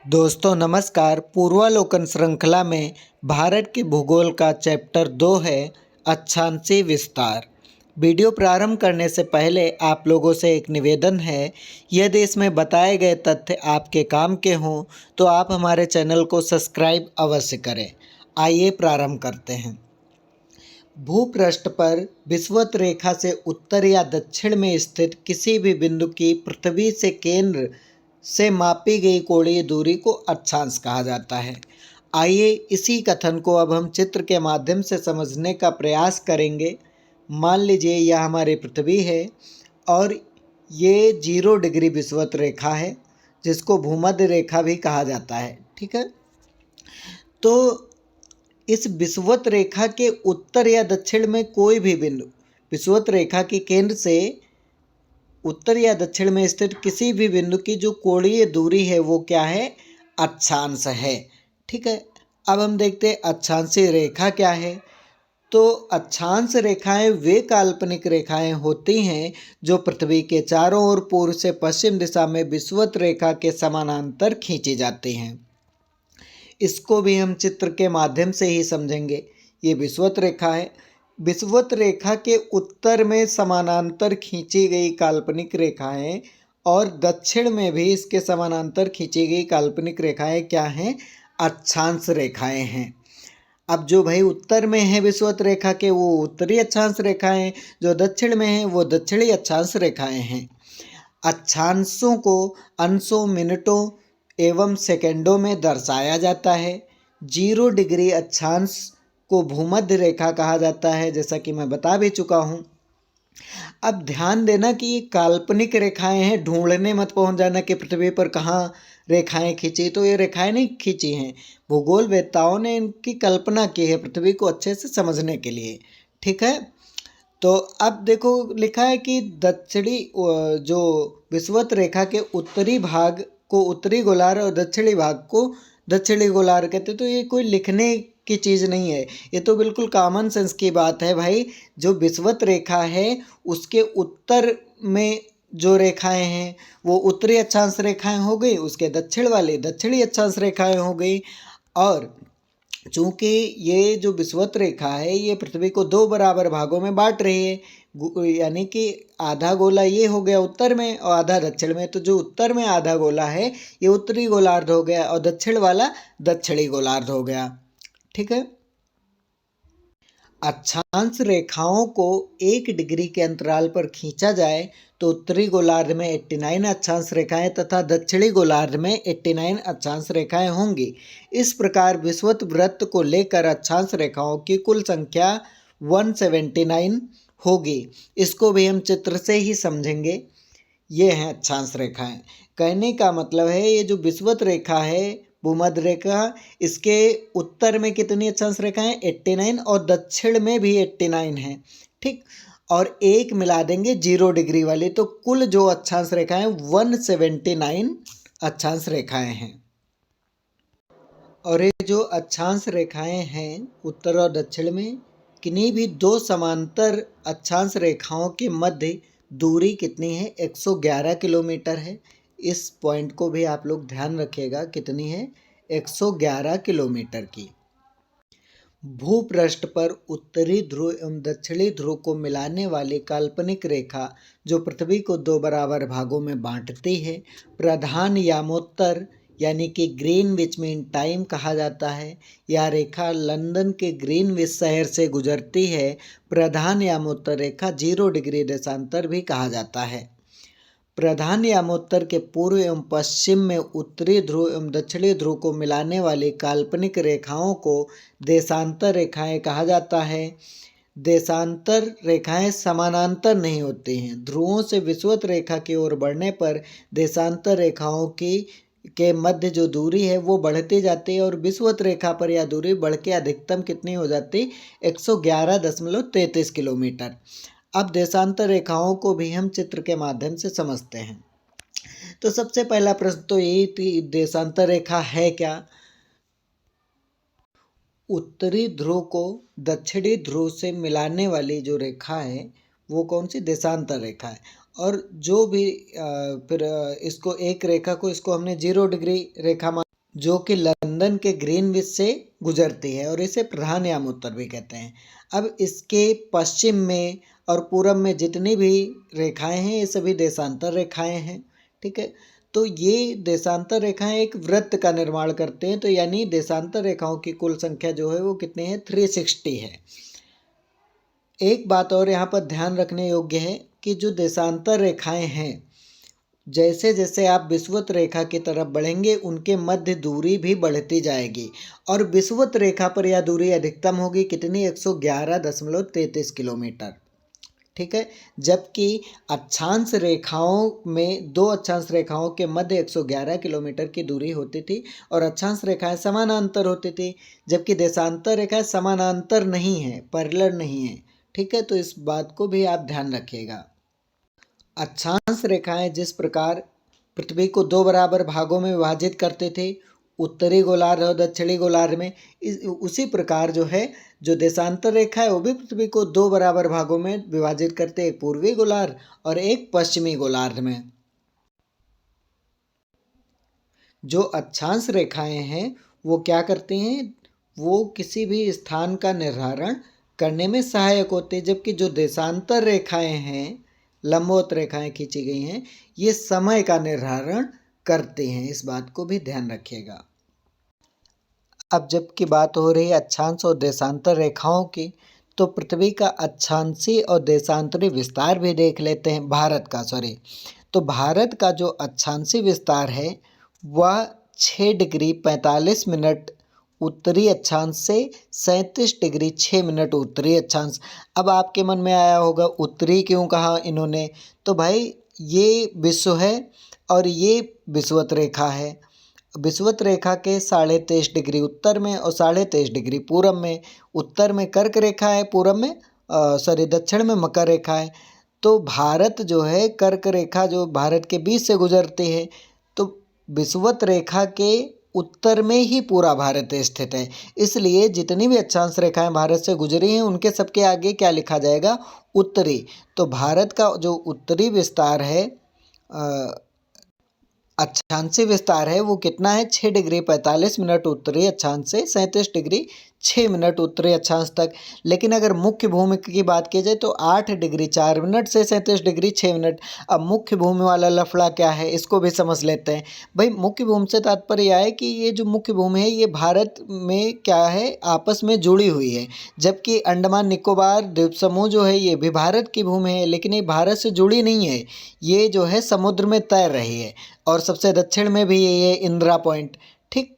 दोस्तों नमस्कार। पूर्वालोकन श्रृंखला में भारत के भूगोल का चैप्टर 2 है अक्षांशीय विस्तार। वीडियो प्रारंभ करने से पहले आप लोगों से एक निवेदन है, यदि इसमें बताए गए तथ्य आपके काम के हों तो आप हमारे चैनल को सब्सक्राइब अवश्य करें। आइए प्रारंभ करते हैं। भूपृष्ठ पर विषुवत रेखा से उत्तर या दक्षिण में स्थित किसी भी बिंदु की पृथ्वी से केंद्र से मापी गई कोणीय दूरी को अक्षांश कहा जाता है। आइए इसी कथन को अब हम चित्र के माध्यम से समझने का प्रयास करेंगे। मान लीजिए यह हमारी पृथ्वी है और ये 0 डिग्री विषुवत रेखा है, जिसको भूमध्य रेखा भी कहा जाता है। ठीक है, तो इस विषुवत रेखा के उत्तर या दक्षिण में कोई भी बिंदु, विषुवत रेखा के केंद्र से उत्तर या दक्षिण में स्थित किसी भी बिंदु की जो कोणीय दूरी है वो क्या है, अक्षांश है। ठीक है, अब हम देखते हैं अक्षांशीय रेखा क्या है। तो अक्षांश रेखाएं वे काल्पनिक रेखाएं होती हैं जो पृथ्वी के चारों ओर पूर्व से पश्चिम दिशा में विषुवत रेखा के समानांतर खींची जाती हैं। इसको भी हम चित्र के माध्यम से ही समझेंगे। ये विषुवत रेखा है। विषुवत रेखा के उत्तर में समानांतर खींची गई काल्पनिक रेखाएं और दक्षिण में भी इसके समानांतर खींची गई काल्पनिक रेखाएं क्या हैं, अक्षांश रेखाएं हैं। अब जो भाई उत्तर में है विषुवत रेखा के वो उत्तरी अक्षांश रेखाएं, जो दक्षिण में है वो दक्षिणी अक्षांश रेखाएं हैं। अक्षांशों को अंशों, मिनटों एवं सेकंडों में दर्शाया जाता है। 0 डिग्री अक्षांश को भूमध्य रेखा कहा जाता है, जैसा कि मैं बता भी चुका हूँ। अब ध्यान देना कि ये काल्पनिक रेखाएं हैं, ढूंढने मत पहुंच जाना कि पृथ्वी पर कहाँ रेखाएं खींची। तो ये रेखाएं नहीं खींची हैं, भूगोल वेत्ताओं ने इनकी कल्पना की है पृथ्वी को अच्छे से समझने के लिए। ठीक है, तो अब देखो लिखा है कि दक्षिणी जो विषुवत रेखा के उत्तरी भाग को उत्तरी गोलार्ध और दक्षिणी भाग को दक्षिणी गोलार्ध कहते। तो ये कोई लिखने की चीज़ नहीं है, ये तो बिल्कुल कॉमन सेंस की बात है भाई। जो विषुवत रेखा है उसके उत्तर में जो रेखाएं हैं वो उत्तरी अक्षांश रेखाएं हो गई, उसके दक्षिण वाली दक्षिणी अक्षांश रेखाएं हो गई। और चूँकि ये जो विषुवत रेखा है ये पृथ्वी को 2 बराबर भागों में बांट रही है, यानी कि आधा गोला ये हो गया उत्तर में और आधा दक्षिण में। तो जो उत्तर में आधा गोला है ये उत्तरी गोलार्ध हो गया और दक्षिण वाला दक्षिणी गोलार्ध हो गया। ठीक है, अक्षांश रेखाओं को 1 डिग्री के अंतराल पर खींचा जाए तो उत्तरी गोलार्ध में 89 अक्षांश रेखाएं तथा दक्षिणी गोलार्ध में 89 अक्षांश रेखाएं होंगी। इस प्रकार विषुवत वृत्त को लेकर अक्षांश रेखाओं की कुल संख्या 179 होगी। इसको भी हम चित्र से ही समझेंगे। ये हैं अक्षांश रेखाएं। कहने का मतलब है ये जो विषुवत रेखा है भूमध्य रेखा, इसके उत्तर में कितनी अक्षांश रेखाएं, 89, और दक्षिण में भी 89 है। ठीक, और एक मिला देंगे 0 डिग्री वाली, तो कुल जो अक्षांश रेखाएं 179 अक्षांश रेखाएं हैं। और ये जो अक्षांश रेखाएं हैं उत्तर और दक्षिण में, किन्हीं भी 2 समांतर अक्षांश रेखाओं के मध्य दूरी कितनी है, 111 किलोमीटर है। इस पॉइंट को भी आप लोग ध्यान रखिएगा, कितनी है, 111 किलोमीटर की। भूपृष्ठ पर उत्तरी ध्रुव एवं दक्षिणी ध्रुव को मिलाने वाली काल्पनिक रेखा जो पृथ्वी को 2 बराबर भागों में बांटती है, प्रधान यामोत्तर यानी कि ग्रीनविच मीन टाइम कहा जाता है। यह रेखा लंदन के ग्रीनविच शहर से गुजरती है। प्रधान यामोत्तर रेखा 0 डिग्री देशांतर भी कहा जाता है। प्रधान यामोत्तर के पूर्व एवं पश्चिम में उत्तरी ध्रुव एवं दक्षिणी ध्रुव को मिलाने वाली काल्पनिक रेखाओं को देशांतर रेखाएं कहा जाता है। देशांतर रेखाएं समानांतर नहीं होती हैं। ध्रुवों से विषुवत रेखा की ओर बढ़ने पर देशांतर रेखाओं की के मध्य जो दूरी है वो बढ़ती जाती है और विषुवत रेखा पर यह दूरी बढ़ के अधिकतम कितनी हो जाती, 111.33 किलोमीटर। अब देशांतर रेखाओं को भी हम चित्र के माध्यम से समझते हैं। तो सबसे पहला प्रश्न तो यही थी, देशांतर रेखा है क्या। उत्तरी ध्रुव को दक्षिणी ध्रुव से मिलाने वाली जो रेखा है वो कौन सी, देशांतर रेखा है। और जो भी फिर इसको एक रेखा को इसको हमने 0 डिग्री रेखा जो कि लंदन के ग्रीनविच से गुजरती है और इसे प्रधान यामोत्तर भी कहते हैं। अब इसके पश्चिम में और पूरब में जितनी भी रेखाएं हैं ये सभी देशांतर रेखाएं हैं। ठीक है, तो ये देशांतर रेखाएं एक वृत्त का निर्माण करते हैं, तो यानी देशांतर रेखाओं की कुल संख्या जो है वो कितनी है, 360 है। एक बात और यहाँ पर ध्यान रखने योग्य है कि जो देशांतर रेखाएं हैं, जैसे जैसे आप विषुवत रेखा की तरफ बढ़ेंगे उनके मध्य दूरी भी बढ़ती जाएगी और विषुवत रेखा पर यह दूरी अधिकतम होगी कितनी, 111.33 किलोमीटर। ठीक है, जबकि अक्षांश रेखाओं में दो अक्षांश रेखाओं के मध्य 111 किलोमीटर की दूरी होती थी और अक्षांश रेखाएं समानांतर होती थी, जबकि देशांतर रेखाएं समानांतर नहीं है, पैरेलल नहीं है। ठीक है, तो इस बात को भी आप ध्यान रखिएगा। अक्षांश रेखाएं जिस प्रकार पृथ्वी को दो बराबर भागों में विभाजित करते थे, उत्तरी गोलार्ध और दक्षिणी गोलार्ध में, उसी प्रकार जो है जो देशांतर रेखा है वो भी पृथ्वी को दो बराबर भागों में विभाजित करते हैं, एक पूर्वी गोलार्ध और एक पश्चिमी गोलार्ध में। जो अक्षांश रेखाएं हैं वो क्या करती हैं, वो किसी भी स्थान का निर्धारण करने में सहायक होते हैं, जबकि जो देशांतर रेखाएं हैं, लंबवत रेखाएं खींची गई हैं, ये समय का निर्धारण करते हैं। इस बात को भी ध्यान रखिएगा। अब जबकि बात हो रही है अक्षांश और देशांतर रेखाओं की, तो पृथ्वी का अक्षांशी और देशांतरी विस्तार भी देख लेते हैं, भारत का, तो भारत का जो अक्षांशी विस्तार है वह 6 डिग्री 45 मिनट उत्तरी अक्षांश से 37 डिग्री 6 मिनट उत्तरी अक्षांश। अब आपके मन में आया होगा उत्तरी क्यों कहा इन्होंने, तो भाई ये विश्व है और ये विषुवत रेखा है। विषुवत रेखा के 23.5 डिग्री उत्तर में और 23.5 डिग्री पूरब में, उत्तर में कर्क रेखा है, पूरब में दक्षिण में मकर रेखा है। तो भारत जो है कर्क रेखा जो भारत के बीच से गुजरती है, तो विषुवत रेखा के उत्तर में ही पूरा भारत स्थित है। इसलिए जितनी भी अक्षांश रेखाएं भारत से गुजरी हैं उनके सबके आगे क्या लिखा जाएगा, उत्तरी। तो भारत का जो उत्तरी विस्तार है, अक्षांशी विस्तार है, वो कितना है, 6 डिग्री 45 मिनट उत्तरी अक्षांश से 37 डिग्री 6 मिनट उत्तरी अक्षांश तक। लेकिन अगर मुख्य भूमि की बात की जाए तो 8 डिग्री 4 मिनट से 37 डिग्री 6 मिनट। अब मुख्य भूमि वाला लफड़ा क्या है इसको भी समझ लेते हैं। भाई मुख्य भूमि से तात्पर्य यह है कि ये जो मुख्य भूमि है ये भारत में क्या है, आपस में जुड़ी हुई है, जबकि अंडमान निकोबार द्वीप समूह जो है ये भी भारत की भूमि है, लेकिन ये भारत से जुड़ी नहीं है, ये जो है समुद्र में तैर रही है। और सबसे दक्षिण में भी ये इंदिरा पॉइंट, ठीक।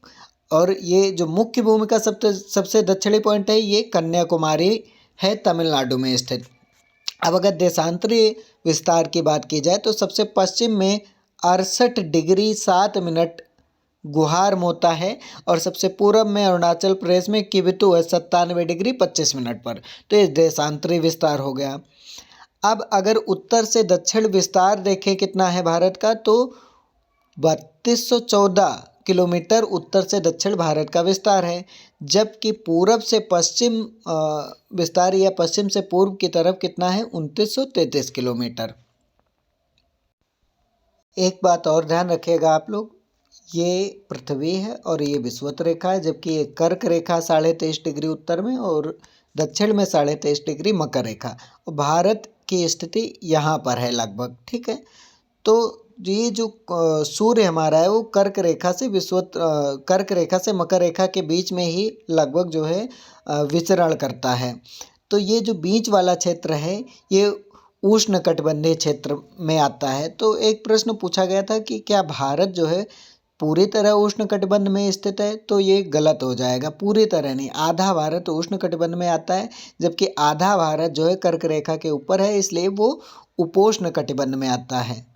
और ये जो मुख्य भूमि का सबसे दक्षिणी पॉइंट है ये कन्याकुमारी है, तमिलनाडु में स्थित। अब अगर देशांतरी विस्तार की बात की जाए तो सबसे पश्चिम में 68 डिग्री 7 मिनट गुहार मोता है और सबसे पूर्व में अरुणाचल प्रदेश में किबिथु है 97 डिग्री 25 मिनट पर। तो ये देशांतरी विस्तार हो गया। अब अगर उत्तर से दक्षिण विस्तार देखें कितना है भारत का, तो 3214 किलोमीटर उत्तर से दक्षिण भारत का विस्तार है, जबकि पूरब से पश्चिम विस्तार या पश्चिम से पूर्व की तरफ कितना है, 2933 किलोमीटर। एक बात और ध्यान रखिएगा आप लोग, ये पृथ्वी है और ये विषुवत रेखा है, जबकि ये कर्क रेखा 23.5 डिग्री उत्तर में और दक्षिण में 23.5 डिग्री मकर रेखा, और भारत की स्थिति यहाँ पर है लगभग, ठीक है। तो ये जो सूर्य हमारा है वो कर्क रेखा से मकर रेखा के बीच में ही लगभग जो है विचरण करता है। तो ये जो बीच वाला क्षेत्र है ये उष्णकटिबंधीय क्षेत्र में आता है। तो एक प्रश्न पूछा गया था कि क्या भारत जो है पूरी तरह उष्णकटिबंध में स्थित है, तो ये गलत हो जाएगा। पूरी तरह नहीं, आधा भारत उष्णकटिबंध में आता है, जबकि आधा भारत जो है कर्क रेखा के ऊपर है, इसलिए वो उपोष्णकटिबंध में आता है।